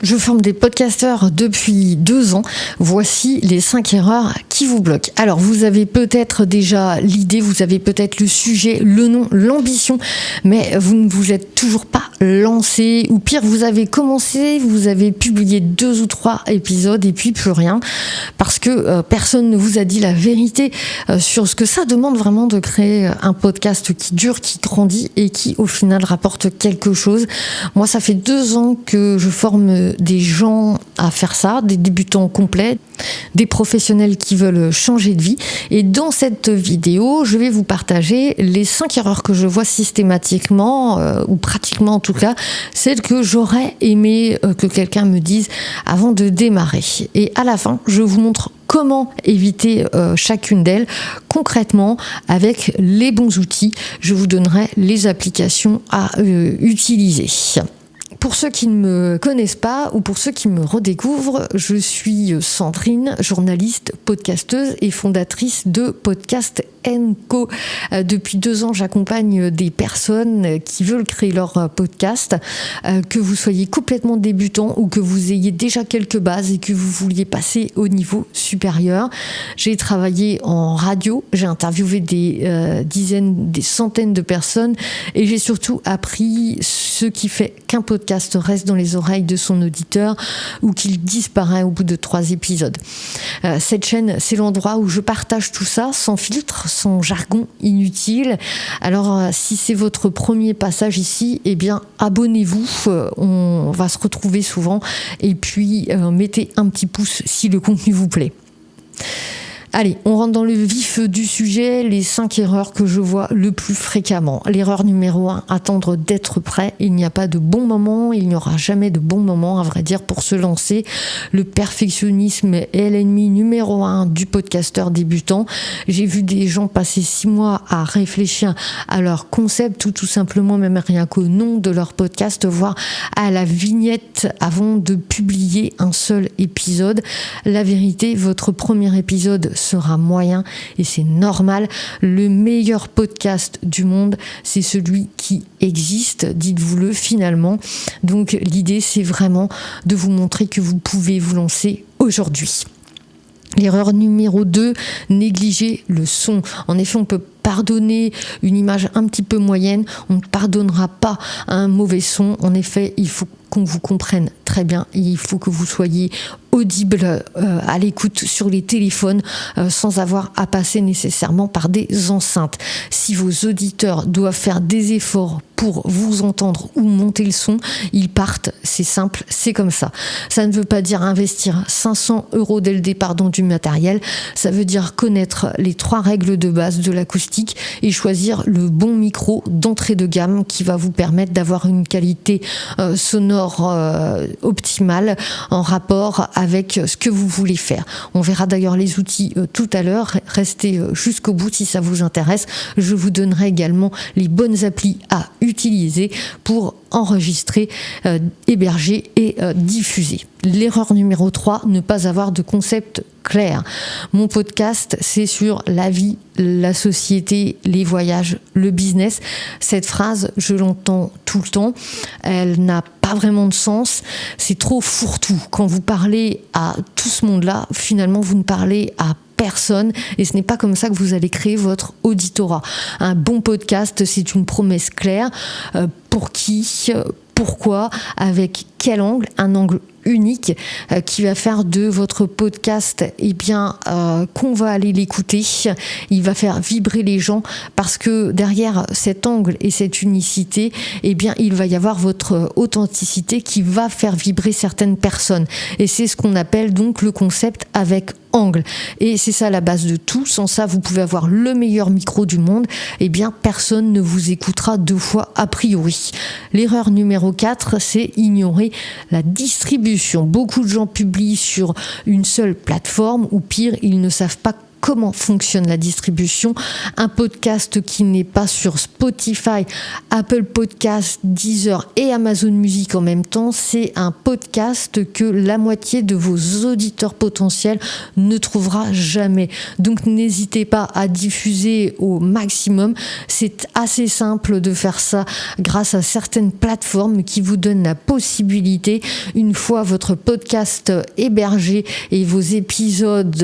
Je forme des podcasteurs depuis 2 ans. Voici les 5 erreurs qui vous bloquent. Alors, vous avez peut-être déjà l'idée, vous avez peut-être le sujet, le nom, l'ambition, mais vous ne vous êtes toujours pas lancé. Ou pire, vous avez commencé, vous avez publié 2 ou 3 épisodes et puis plus rien. Parce que personne ne vous a dit la vérité sur ce que ça demande vraiment de créer un podcast qui dure, qui grandit et qui, au final, rapporte quelque chose. Moi, ça fait 2 ans que je forme des gens à faire ça, des débutants complets, des professionnels qui veulent changer de vie. Et dans cette vidéo, je vais vous partager les 5 erreurs que je vois systématiquement, ou pratiquement en tout cas, celles que j'aurais aimé que quelqu'un me dise avant de démarrer. Et à la fin, je vous montre comment éviter chacune d'elles concrètement avec les bons outils. Je vous donnerai les applications à utiliser. Pour ceux qui ne me connaissent pas ou pour ceux qui me redécouvrent, je suis Sandrine, journaliste, podcasteuse et fondatrice de Podcast & Co. Depuis 2 ans, j'accompagne des personnes qui veulent créer leur podcast, que vous soyez complètement débutant ou que vous ayez déjà quelques bases et que vous vouliez passer au niveau supérieur. J'ai travaillé en radio, j'ai interviewé des dizaines, des centaines de personnes et j'ai surtout appris ce qui fait qu'un podcast reste dans les oreilles de son auditeur ou qu'il disparaît au bout de 3 épisodes. Cette chaîne, c'est l'endroit où je partage tout ça sans filtre, sans jargon inutile. Alors, si c'est votre premier passage ici, eh bien, abonnez-vous. On va se retrouver souvent. Et puis, mettez un petit pouce si le contenu vous plaît. Allez, on rentre dans le vif du sujet, les 5 erreurs que je vois le plus fréquemment. L'erreur numéro 1, attendre d'être prêt. Il n'y a pas de bon moment, il n'y aura jamais de bon moment, à vrai dire, pour se lancer. Le perfectionnisme est l'ennemi numéro 1 du podcasteur débutant. J'ai vu des gens passer 6 mois à réfléchir à leur concept ou tout simplement même rien qu'au nom de leur podcast, voire à la vignette avant de publier un seul épisode. La vérité, votre premier épisode sera moyen et c'est normal. Le meilleur podcast du monde, c'est celui qui existe, dites-vous-le finalement. Donc l'idée, c'est vraiment de vous montrer que vous pouvez vous lancer aujourd'hui. L'erreur numéro 2, négliger le son. En effet, on peut pardonner une image un petit peu moyenne, on ne pardonnera pas un mauvais son. En effet, il faut qu'on vous comprenne très bien et il faut que vous soyez audible à l'écoute sur les téléphones sans avoir à passer nécessairement par des enceintes. Si vos auditeurs doivent faire des efforts pour vous entendre ou monter le son, ils partent, c'est simple, c'est comme ça. Ça ne veut pas dire investir 500 € dès le départ dans du matériel, ça veut dire connaître les 3 règles de base de l'acoustique et choisir le bon micro d'entrée de gamme qui va vous permettre d'avoir une qualité sonore optimale en rapport avec ce que vous voulez faire. On verra d'ailleurs les outils tout à l'heure, restez jusqu'au bout si ça vous intéresse. Je vous donnerai également les bonnes applis à utiliser pour enregistrer, héberger et diffuser. L'erreur numéro 3, ne pas avoir de concept clair. Mon podcast, c'est sur la vie, la société, les voyages, le business. Cette phrase, je l'entends tout le temps. Elle n'a pas vraiment de sens. C'est trop fourre-tout. Quand vous parlez à tout ce monde-là, finalement, vous ne parlez à personne et ce n'est pas comme ça que vous allez créer votre auditorat. Un bon podcast, c'est une promesse claire. Pour qui, pourquoi, avec quel angle, un angle unique qui va faire de votre podcast qu'on va aller l'écouter, il va faire vibrer les gens parce que derrière cet angle et cette unicité, il va y avoir votre authenticité qui va faire vibrer certaines personnes et c'est ce qu'on appelle donc le concept avec angle et c'est ça la base de tout. Sans ça, vous pouvez avoir le meilleur micro du monde, personne ne vous écoutera 2 fois a priori. L'erreur numéro 4, c'est ignorer la distribution. Beaucoup de gens publient sur une seule plateforme ou pire, ils ne savent pas comment fonctionne la distribution. Un podcast qui n'est pas sur Spotify, Apple Podcasts, Deezer et Amazon Music en même temps, c'est un podcast que la moitié de vos auditeurs potentiels ne trouvera jamais. Donc n'hésitez pas à diffuser au maximum. C'est assez simple de faire ça grâce à certaines plateformes qui vous donnent la possibilité, une fois votre podcast hébergé et vos épisodes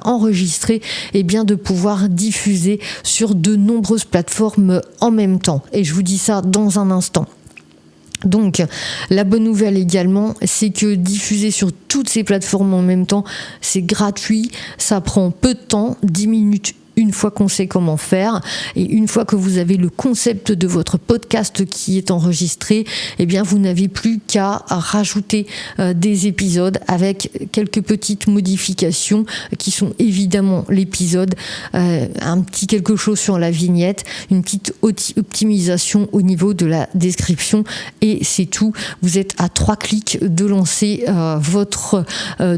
enregistrés, eh bien de pouvoir diffuser sur de nombreuses plateformes en même temps. Et je vous dis ça dans un instant. Donc, la bonne nouvelle également, c'est que diffuser sur toutes ces plateformes en même temps, c'est gratuit, ça prend peu de temps, 10 minutes une fois qu'on sait comment faire, et une fois que vous avez le concept de votre podcast qui est enregistré, eh bien vous n'avez plus qu'à rajouter des épisodes avec quelques petites modifications qui sont évidemment l'épisode, un petit quelque chose sur la vignette, une petite optimisation au niveau de la description, et c'est tout. Vous êtes à 3 clics de lancer votre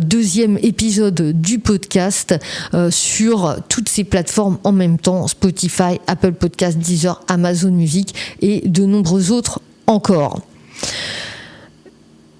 deuxième épisode du podcast sur toutes ces plateformes en même temps, Spotify, Apple Podcasts, Deezer, Amazon Music et de nombreux autres encore.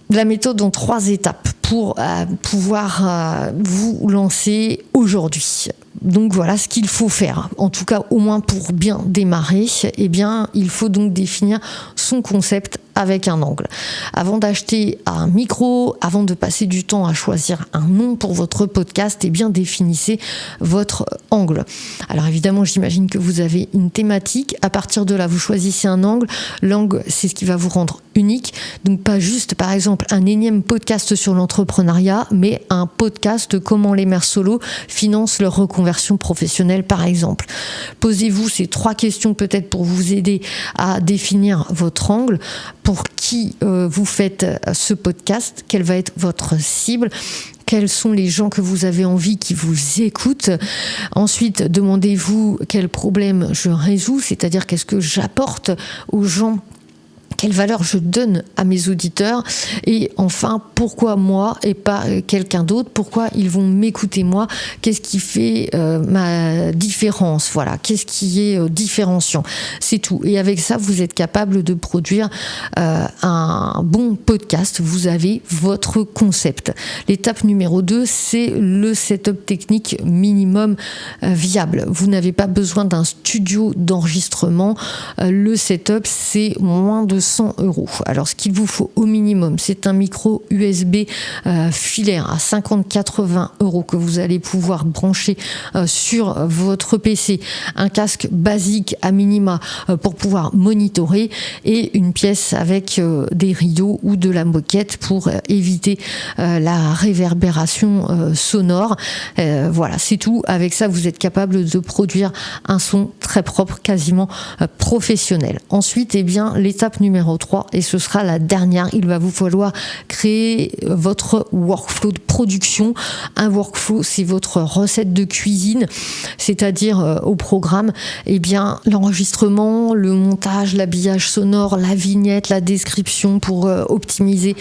La méthode en 3 étapes pour pouvoir vous lancer aujourd'hui. Donc voilà ce qu'il faut faire. En tout cas, au moins pour bien démarrer, eh bien, il faut donc définir son concept avec un angle. Avant d'acheter un micro, avant de passer du temps à choisir un nom pour votre podcast, eh bien, définissez votre angle. Alors évidemment, j'imagine que vous avez une thématique. À partir de là, vous choisissez un angle. L'angle, c'est ce qui va vous rendre unique. Donc pas juste, par exemple, un énième podcast sur l'entrepreneuriat, mais un podcast comment les mères solo financent leur reconversion professionnelle, par exemple. Posez-vous ces 3 questions peut-être pour vous aider à définir votre angle. Pour qui vous faites ce podcast? Quelle va être votre cible? Quels sont les gens que vous avez envie qui vous écoutent? Ensuite, demandez-vous quel problème je résous, c'est-à-dire qu'est-ce que j'apporte aux gens, quelle valeur je donne à mes auditeurs, et enfin pourquoi moi et pas quelqu'un d'autre, pourquoi ils vont m'écouter moi, qu'est-ce qui fait ma différence, voilà, qu'est-ce qui est différenciant, c'est tout. Et avec ça, vous êtes capable de produire un bon podcast, vous avez votre concept. L'étape numéro 2, c'est le setup technique minimum viable. Vous n'avez pas besoin d'un studio d'enregistrement, le setup c'est moins de 100 €. Alors ce qu'il vous faut au minimum, c'est un micro USB filaire à 50-80 € que vous allez pouvoir brancher sur votre PC, un casque basique à minima pour pouvoir monitorer, et une pièce avec des rideaux ou de la moquette pour éviter la réverbération sonore. Voilà, c'est tout. Avec ça, vous êtes capable de produire un son très propre, quasiment professionnel. Ensuite, eh bien, l'étape numéro 3, et ce sera la dernière, il va vous falloir créer votre workflow de production. Un workflow, c'est votre recette de cuisine, c'est-à-dire au programme, eh bien, l'enregistrement, le montage, l'habillage sonore, la vignette, la description pour optimiser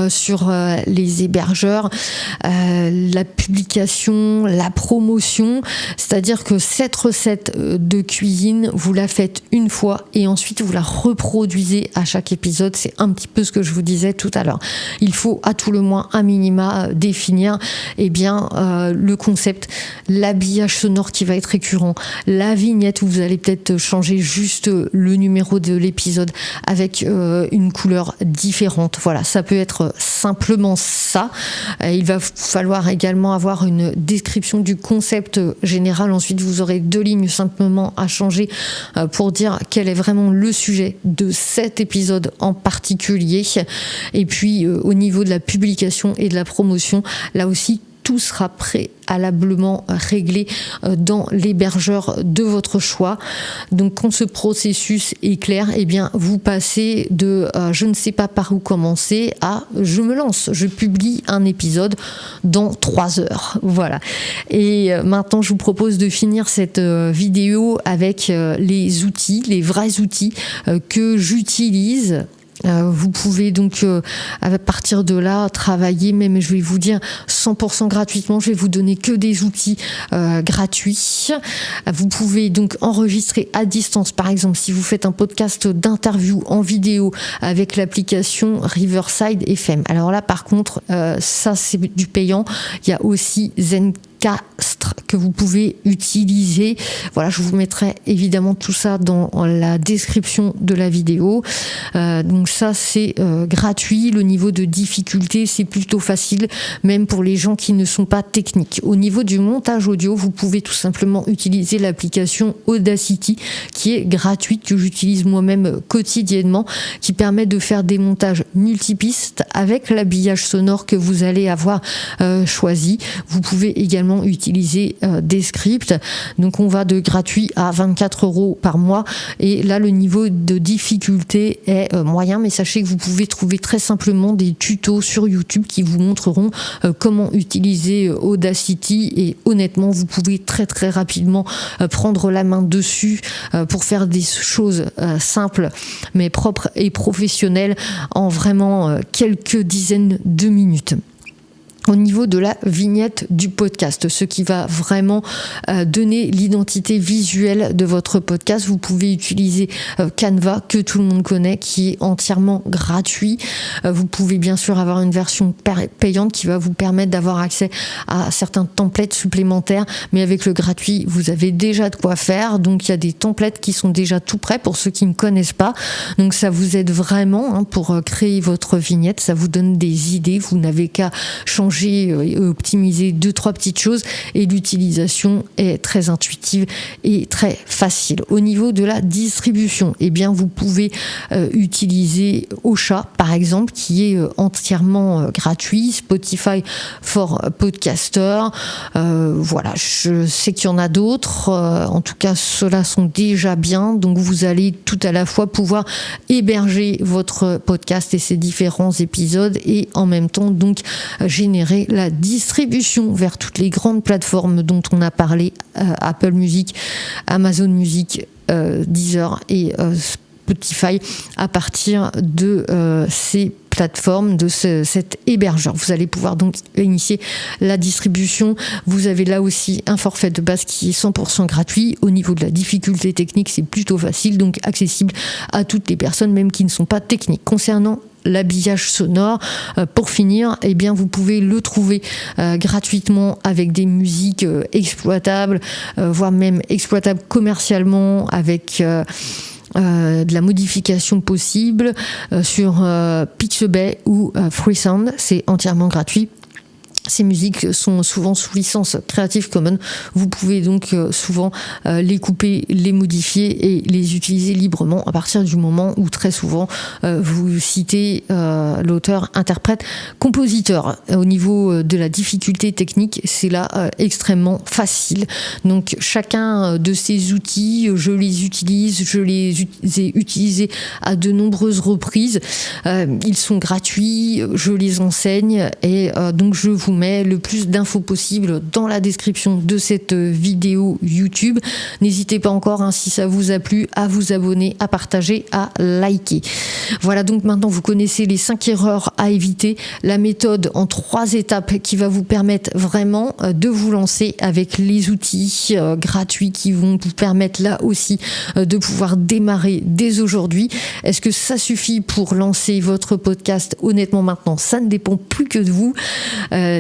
sur les hébergeurs, la publication, la promotion, c'est-à-dire que cette recette de cuisine, vous la faites une fois et ensuite vous la reproduisez à chaque épisode. C'est un petit peu ce que je vous disais tout à l'heure. Il faut à tout le moins un minima définir le concept, l'habillage sonore qui va être récurrent, la vignette où vous allez peut-être changer juste le numéro de l'épisode avec une couleur différente. Voilà, ça peut être simplement ça. Il va falloir également avoir une description du concept général. Ensuite, vous aurez 2 lignes simplement à changer pour dire quel est vraiment le sujet de cet épisode en particulier. Et puis au niveau de la publication et de la promotion, là aussi tout sera préalablement réglé dans l'hébergeur de votre choix. Donc quand ce processus est clair, eh bien vous passez de je ne sais pas par où commencer à je me lance, je publie un épisode dans 3 heures. Voilà. Et maintenant je vous propose de finir cette vidéo avec les outils, les vrais outils que j'utilise Vous pouvez donc à partir de là travailler, même je vais vous dire 100% gratuitement, je vais vous donner que des outils gratuits. Vous pouvez donc enregistrer à distance, par exemple si vous faites un podcast d'interview en vidéo avec l'application Riverside FM. Alors là par contre ça c'est du payant. Il y a aussi Zencastr que vous pouvez utiliser. Voilà, je vous mettrai évidemment tout ça dans la description de la vidéo. Donc ça c'est gratuit. Le niveau de difficulté c'est plutôt facile, même pour les gens qui ne sont pas techniques. Au niveau du montage audio, vous pouvez tout simplement utiliser l'application Audacity qui est gratuite, que j'utilise moi-même quotidiennement, qui permet de faire des montages multipistes avec l'habillage sonore que vous allez avoir choisi. Vous pouvez également utiliser Descript. Donc on va de gratuit à 24 € par mois, et là le niveau de difficulté est moyen, mais sachez que vous pouvez trouver très simplement des tutos sur YouTube qui vous montreront comment utiliser Audacity, et honnêtement vous pouvez très très rapidement prendre la main dessus pour faire des choses simples mais propres et professionnelles en vraiment quelques dizaines de minutes. Au niveau de la vignette du podcast, ce qui va vraiment donner l'identité visuelle de votre podcast, vous pouvez utiliser Canva, que tout le monde connaît, qui est entièrement gratuit. Vous pouvez bien sûr avoir une version payante qui va vous permettre d'avoir accès à certains templates supplémentaires, mais avec le gratuit, vous avez déjà de quoi faire. Donc il y a des templates qui sont déjà tout prêts pour ceux qui ne connaissent pas. Donc ça vous aide vraiment pour créer votre vignette, ça vous donne des idées, vous n'avez qu'à changer et optimiser 2-3 petites choses, et l'utilisation est très intuitive et très facile. Au niveau de la distribution, eh bien vous pouvez utiliser Ocha par exemple, qui est entièrement gratuit, Spotify for Podcaster, voilà, je sais qu'il y en a d'autres, en tout cas ceux-là sont déjà bien, donc vous allez tout à la fois pouvoir héberger votre podcast et ses différents épisodes, et en même temps donc générer la distribution vers toutes les grandes plateformes dont on a parlé, Apple Music, Amazon Music, Deezer et Spotify, à partir de ces plateforme de cet hébergeur. Vous allez pouvoir donc initier la distribution. Vous avez là aussi un forfait de base qui est 100% gratuit. Au niveau de la difficulté technique, c'est plutôt facile, donc accessible à toutes les personnes, même qui ne sont pas techniques. Concernant l'habillage sonore, pour finir, eh bien vous pouvez le trouver gratuitement avec des musiques exploitables, voire même exploitables commercialement, avec de la modification possible sur Pixabay ou Freesound. C'est entièrement gratuit. Ces musiques sont souvent sous licence Creative Commons. Vous pouvez donc souvent les couper, les modifier et les utiliser librement, à partir du moment où très souvent vous citez l'auteur, interprète, compositeur. Au niveau de la difficulté technique, c'est là extrêmement facile. Donc chacun de ces outils, je les ai utilisés à de nombreuses reprises. Ils sont gratuits, je les enseigne, et donc je vous mets le plus d'infos possible dans la description de cette vidéo YouTube. N'hésitez pas encore, si ça vous a plu, à vous abonner, à partager, à liker. Voilà, donc maintenant vous connaissez les 5 erreurs à éviter, la méthode en 3 étapes qui va vous permettre vraiment de vous lancer avec les outils gratuits qui vont vous permettre là aussi de pouvoir démarrer dès aujourd'hui. Est-ce que ça suffit pour lancer votre podcast? Honnêtement, maintenant, ça ne dépend plus que de vous.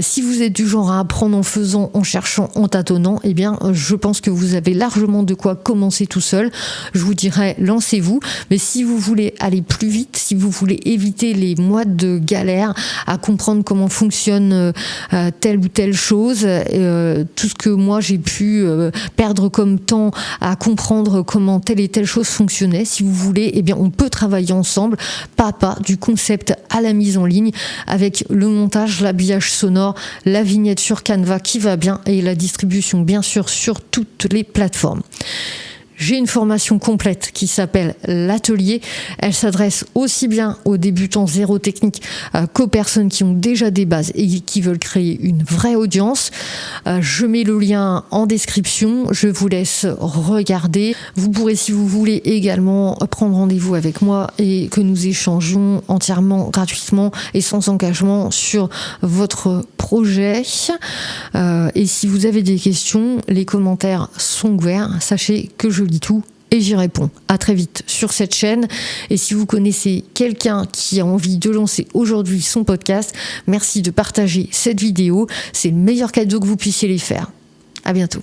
Si vous êtes du genre à apprendre en faisant, en cherchant, en tâtonnant, eh bien, je pense que vous avez largement de quoi commencer tout seul. Je vous dirais, lancez-vous. Mais si vous voulez aller plus vite, si vous voulez éviter les mois de galère à comprendre comment fonctionne telle ou telle chose, tout ce que moi j'ai pu perdre comme temps à comprendre comment telle et telle chose fonctionnait, si vous voulez, eh bien, on peut travailler ensemble, pas à pas, du concept à la mise en ligne, avec le montage, l'habillage sonore, la vignette sur Canva qui va bien, et la distribution bien sûr sur toutes les plateformes. J'ai une formation complète qui s'appelle l'atelier. Elle s'adresse aussi bien aux débutants zéro technique qu'aux personnes qui ont déjà des bases et qui veulent créer une vraie audience. Je mets le lien en description. Je vous laisse regarder. Vous pourrez, si vous voulez, également prendre rendez-vous avec moi et que nous échangions entièrement gratuitement et sans engagement sur votre projet. Et si vous avez des questions, les commentaires sont ouverts. Sachez que je lis tout et j'y réponds. À très vite sur cette chaîne. Et si vous connaissez quelqu'un qui a envie de lancer aujourd'hui son podcast, merci de partager cette vidéo. C'est le meilleur cadeau que vous puissiez les faire. À bientôt.